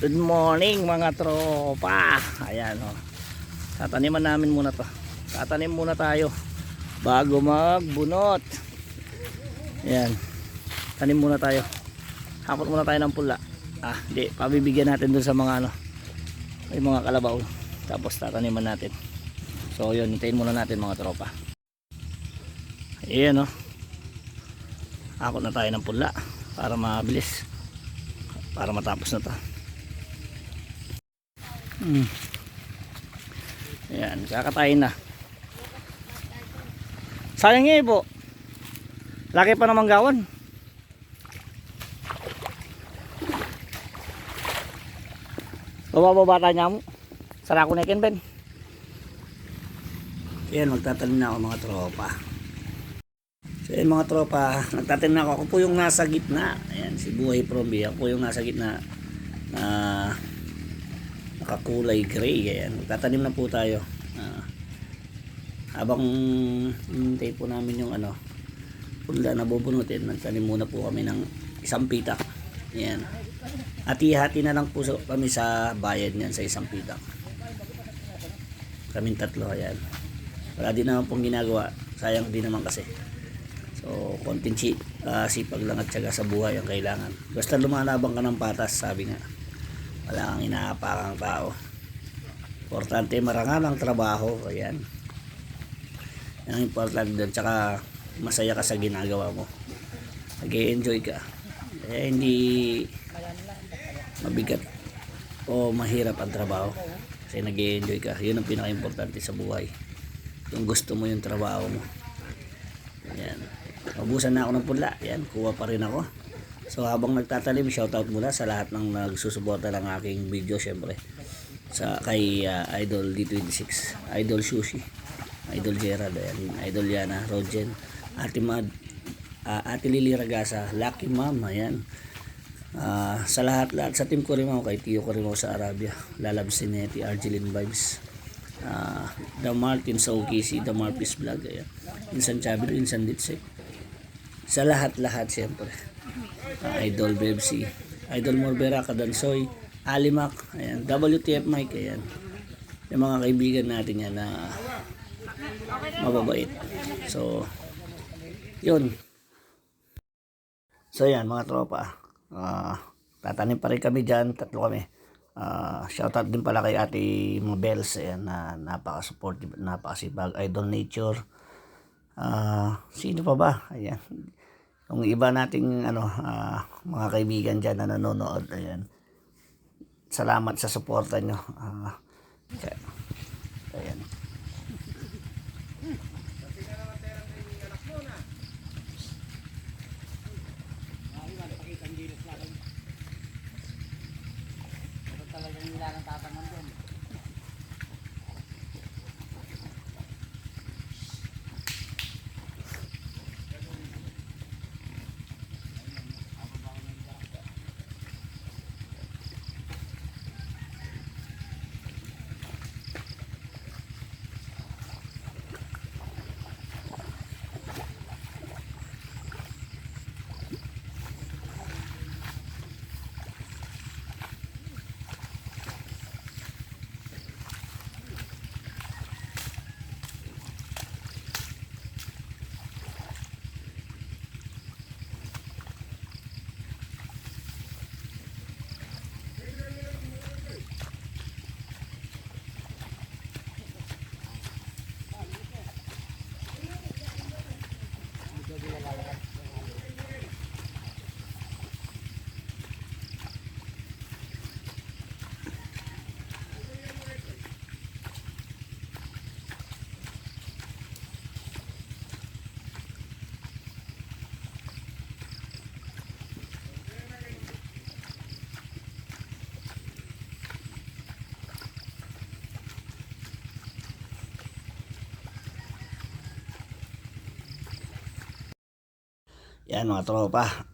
Good morning mga tropa. Ayan o. Tataniman namin muna to. Tatanim muna tayo bago magbunot. Ayan. Tanim muna tayo. Hakot muna tayo ng pula. Hindi. Pabibigyan natin dun sa mga may mga kalabaw. Tapos tataniman natin. So yun. Hintayin muna natin mga tropa. Ayan o. Hakot na tayo ng pula para mabilis. Para matapos na to. Ayan, kakatayin na. Sayang nga po. Laki pa ng manggawan. Bababata niya mo. Sarako na ikin, Ben. Ayan, magtatanim na ako mga tropa. So ayan mga tropa, nagtatanim na ako. Ako po yung nasa gitna. Ayan, si Buhay Prombi. Ako po yung nasa gitna na nakakulay gray. Ayan, magtatanim na po tayo. Habang hintay po namin yung punla na bubunutin, nagtanim muna po kami ng isang pitak. Ayan, hati-hati na lang po kami sa bayad niyan sa isang pitak. Kaming tatlo. Ayan, wala din naman pong ginagawa, sayang din naman kasi. So konting sipag lang at syaga sa buhay ang kailangan. Basta lumalabang ka ng patas, sabi nga, wala kang inaapakang tao. Importante marangal ang trabaho. Ayan, yan ang importante doon. Tsaka masaya ka sa ginagawa mo, nag-i-enjoy ka. Hindi mabigat o mahirap ang trabaho kasi nag-i-enjoy ka. Yun ang pinaka-importante sa buhay, yung gusto mo yung trabaho mo. Ayan, naubusan na ako ng punla. Ayan, kuha pa rin ako. So habang nagtatalim, shoutout muna sa lahat ng nagsusuporta ng aking video, syempre kay Idol D26, Idol Sushi, Idol Gerald, ayan, Idol Yana, Rogen, Ate Mad, Ate Lily Ragasa, Lucky Mom, ayan, sa lahat sa team ko rin ako, kay Tio ko rin ako sa Arabia, Lalab Sineti, Argeline Vibes, The Martin sa OKC, The Marpis Vlog, ayan, Insan Chabilo, Insan Ditsek, sa lahat syempre, Idol Bebsi, Idol Morbera, Kadansoy, Alimak, ayan, WTF Mike, ayan, yung mga kaibigan natin yan na mababait. So yun. So yan mga tropa, tatanim pa rin kami dyan, tatlo kami. Shoutout din pala kay Ate Mabels, ayan, na napaka-supportive, napakasipag. Idol Nature, sino pa ba, ayan, yung iba nating mga kaibigan dyan na nanonood. Ayan, salamat sa suporta nyo. Ayan. Yan mga tropa,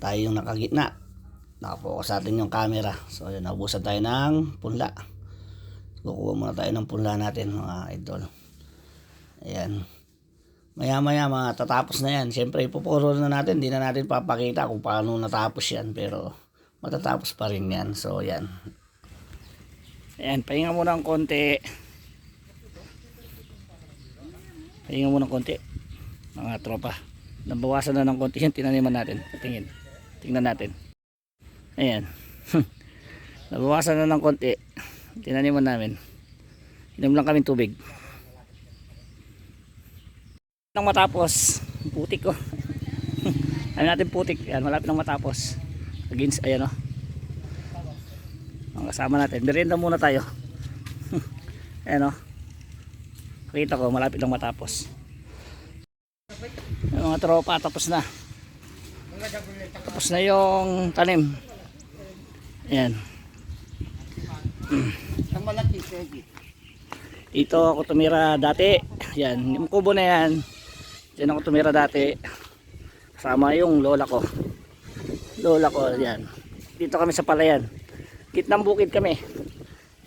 tayo yung nakagitna, nakapokus sa atin yung camera. So yun, naubusan tayo ng punla. Kukuha muna tayo ng punla natin mga idol. Ayan, maya maya mga tatapos na yan. Siyempre ipupuro na natin, hindi na natin papakita kung paano natapos yan, pero matatapos pa rin yan. So yan, ayan, pahinga muna ng konti, pahinga muna ng konti mga tropa. Nabawasan na ng konti yung tinaniman natin. Tingnan natin, ayan. Nabawasan na ng konti tinaniman namin. Inom lang kami tubig nang matapos. Putik ko. Ano natin putik, ayan, malapit nang matapos. Against, ayan o, ang kasama natin, merienda muna tayo. Ayan o, kita ko malapit lang matapos. Yung mga tropa, tapos na yung tanim. Ayan. Dito ako tumira dati. Yan, yung kubo na yan, dyan ako tumira dati kasama yung lola ko. Yan, dito kami sa palayan, gitnang bukid kami.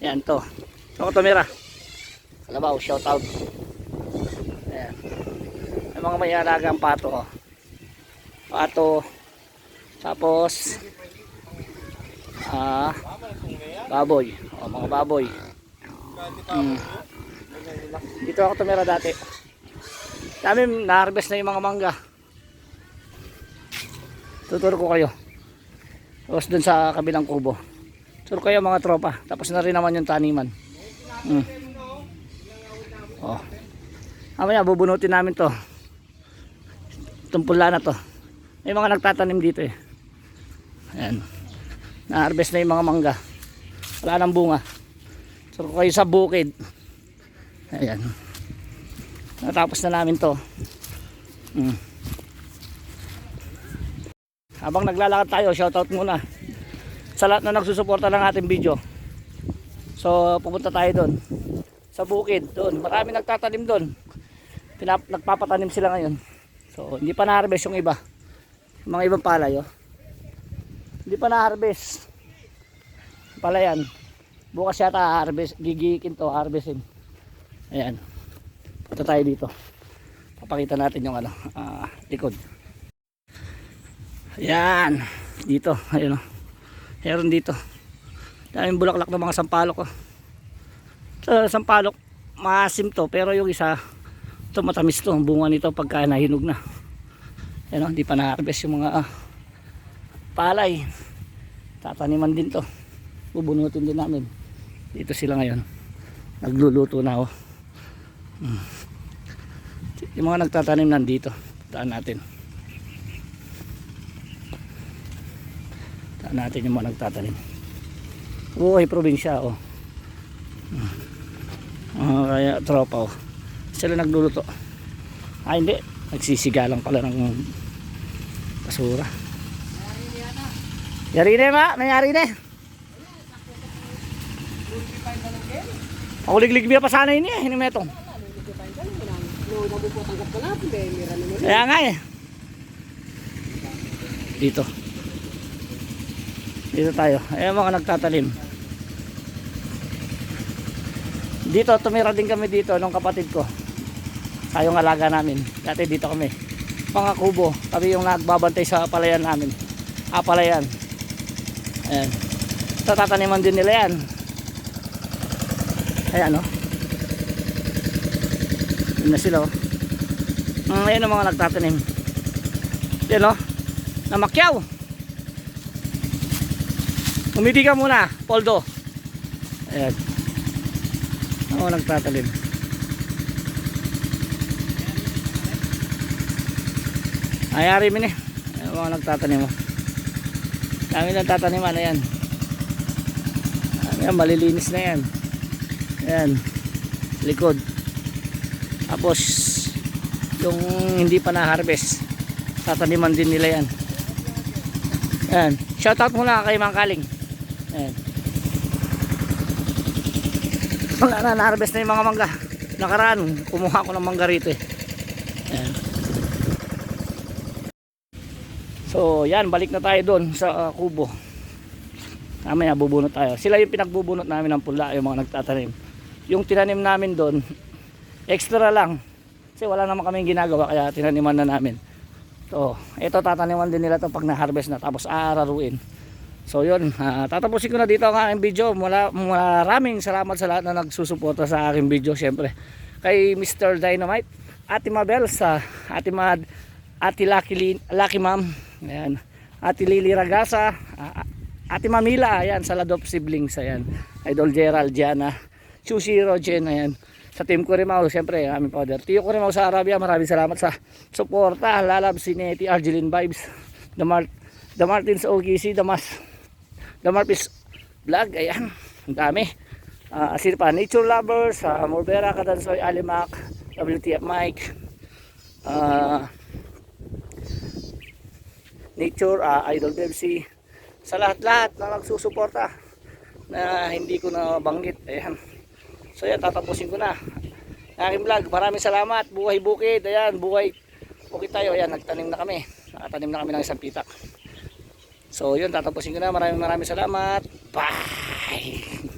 Yan, to ako tumira. Kalabaw, shout out. Ayan, yung mga may alagang pato, tapos baboy, mga baboy. Dito ako tumira dati. Dami na-harvest na yung mga mangga. Tuturo ko kayo. Tapos dun sa kabilang kubo. Tuturo kayo mga tropa. Tapos na rin naman yung taniman. Oh. Mamaya bubunutin namin to. Itong pula na to. May mga nagtatanim dito eh. Ayan. Na-harvest na yung mga mangga. Wala nang bunga. Tuturo ko kayo sa bukid. Ayan. Natapos na namin to. Habang naglalakad tayo, shoutout muna sa lahat na nagsusuporta ng ating video. So pupunta tayo doon sa bukid, doon marami nagtatanim doon. Nagpapatanim sila ngayon. So hindi pa na-harvest yung iba, yung mga ibang palay hindi pa na-harvest palayan. Bukas yata harvest, gigikin to, harvestin. Ayan, punta tayo dito, papakita natin yung likod. Ayan, dito, ayun o, meron dito daming bulaklak ng mga sampalok sampalok, maasim to, pero yung isa ito matamis to, ang bunga nito pagka nahinog na. Ayan o, hindi pa na-harvest yung mga palay. Tataniman din to, bubunutin din namin. Dito sila ngayon, nagluluto na o. Yung mga nagtatanim nandito, taan natin yung mga nagtatanim. Buhay probinsya o. Kaya tropa o, sila nagluluto. Hindi, nagsisigalang pala ng basura. Yari na ma, nangyari na. Ako liglig biya pa sana ini hinimetong. Kaya nga eh. Dito tayo, ayan mga nagtatanim. Dito tumira din kami dito nung kapatid ko, tayong alaga namin dati. Dito kami mga kubo, kami yung nagbabantay sa palayan namin. Palayan, ayan, tataniman din nila yan. Ayan o, yun na sila o. Ayan ang mga nagtatanim. Yan o, namakyaw. Umiti ka muna, Poldo. Ayan, ang mga nagtatanim. Ayari min eh, ang mga nagtatanim mo. Dami nagtataniman, ayan. Ayan, malilinis na yan. Ayan, likod. Tapos yung hindi pa na-harvest, tataniman din nila yan. Ayan, shoutout muna kay Mang Kaling. Ayan, wala na, na-harvest na yung mga mangga. Nakaraan, kumuha ko ng mangga rito eh. Ayan. So yan, balik na tayo doon sa kubo. Mamaya bubunot tayo. Sila yung pinagbubunot namin ng pula, yung mga nagtatanim. Yung tinanim namin doon, extra lang. Kasi wala naman kaming ginagawa, kaya tinaniman na namin. So, ito tataniman din nila to pag na-harvest na, tapos aararuin. So yun, tatapusin ko na dito ang aking video. Maraming salamat sa lahat na nagsusuporta sa aking video. Siyempre kay Mr. Dynamite, Ate Mabel, sa Ate Mad, Ate Lucky Ma'am, ayan, Ate Lily Ragasa, Ate Mamila, ayan, sa Ladop Siblings, ayan, Idol Gerald, Diana, Shushiro, Jen, ayan, sa team ko rin ako, siyempre aming powder Tiyo ko rin ako sa Arabia. Maraming salamat sa suporta. Lalab, Sineti, Argeline Vibes, The Martins OKC, The Marpis Vlog, ayan, ang dami. Sino pa, Nature Lovers, Morbera, Kadansoy, Alimac, WTF Mike, Nature, Idol Debsy, sa lahat-lahat na nagsusuporta na hindi ko na banggit, ayan. So yan, tatapusin ko na aking vlog. Maraming salamat. Buhay bukid, ayan, buhay bukid tayo, ayan, nagtanim na kami, nakatanim na kami ng isang pitak. So yun, tatapusin ko na. Maraming salamat. Bye.